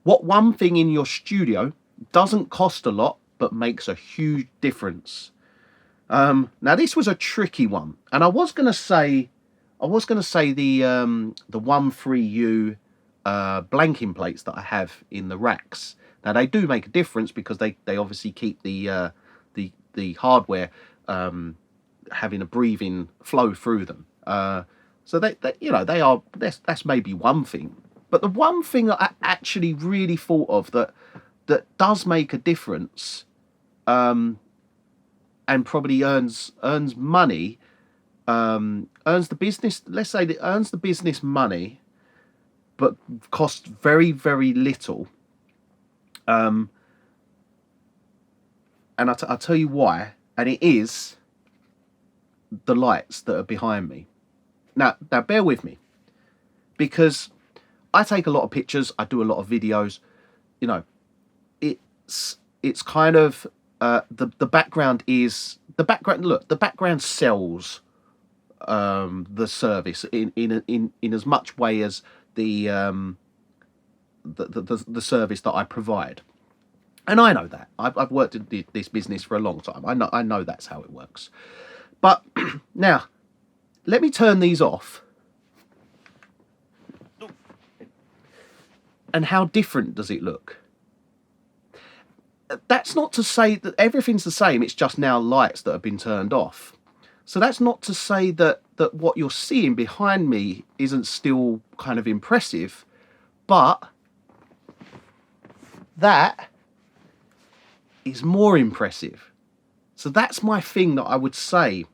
What one thing in your studio doesn't cost a lot, but makes a huge difference? Now this was a tricky one, and I was going to say the 13U blanking plates that I have in the racks. Now they do make a difference because they obviously keep the hardware having a breathing flow through them. So they you know, that's maybe one thing. But the one thing that I actually really thought of that does make a difference, and probably earns money, earns the business. Let's say that earns the business money, but costs very, very little. And I'll tell you why. And it is the lights that are behind me. Now bear with me, because I take a lot of pictures. I do a lot of videos. You know, it's kind of the background is the background. Look, the background sells the service in as much way as the service that I provide. And I know that. I've worked in this business for a long time. I know that's how it works. But now, let me turn these off. And how different does it look? That's not to say that everything's the same. It's just now lights that have been turned off. So that's not to say that what you're seeing behind me isn't still kind of impressive, but that is more impressive. So that's my thing that I would say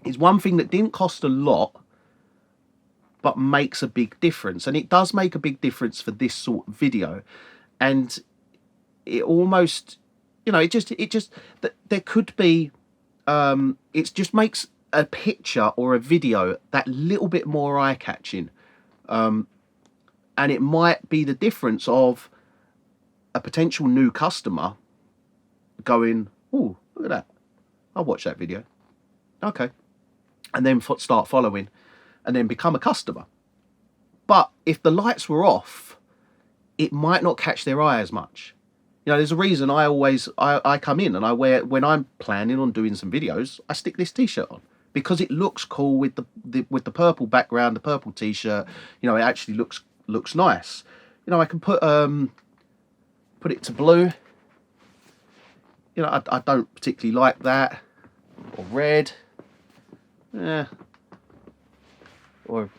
is one thing that didn't cost a lot, but makes a big difference. And it does make a big difference for this sort of video. And it almost, you know, it just there could be, it just makes a picture or a video that little bit more eye-catching. And it might be the difference of a potential new customer going, oh, look at that, I'll watch that video. Okay. And then start following and then become a customer. But if the lights were off, it might not catch their eye as much. You know, there's a reason I come in and I wear, when I'm planning on doing some videos, I stick this t-shirt on because it looks cool with the purple background, the purple t-shirt. You know, it actually looks nice. You know, I can put it to blue. You know, I don't particularly like that. Or red. Yeah. Or, you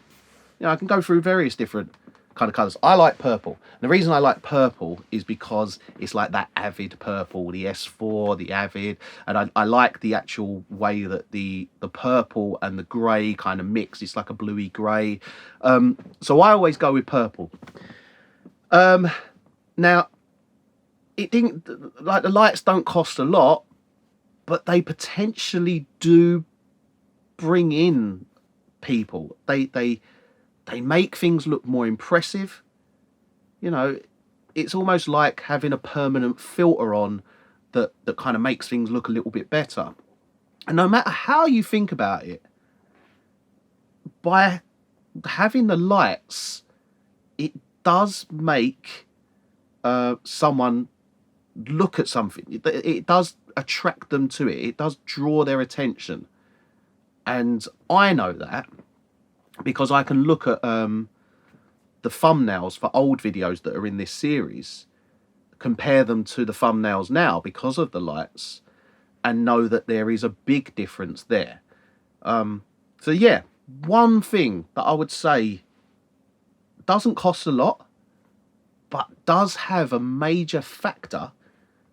know, I can go through various different kind of colours. I like purple. And the reason I like purple is because it's like that Avid purple, the S4, the Avid. And I like the actual way that the purple and the grey kind of mix. It's like a bluey grey. So I always go with purple. Now, it didn't, like, the lights don't cost a lot, but they potentially do bring in people. They make things look more impressive. You know, it's almost like having a permanent filter on that kind of makes things look a little bit better. And no matter how you think about it, by having the lights, it does make someone look at something. It does attract them to it. It does draw their attention. And I know that because I can look at the thumbnails for old videos that are in this series, compare them to the thumbnails now because of the lights, and know that there is a big difference there. So yeah, one thing that I would say doesn't cost a lot, but does have a major factor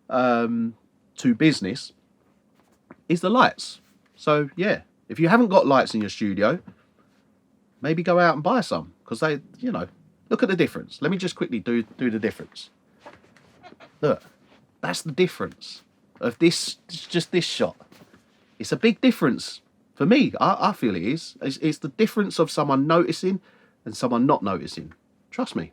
to business is the lights. So yeah, if you haven't got lights in your studio, maybe go out and buy some, because they, you know, look at the difference. Let me just quickly do the difference. Look, that's the difference of this, just this shot. It's a big difference for me. I feel it is. It's the difference of someone noticing and someone not noticing. Trust me.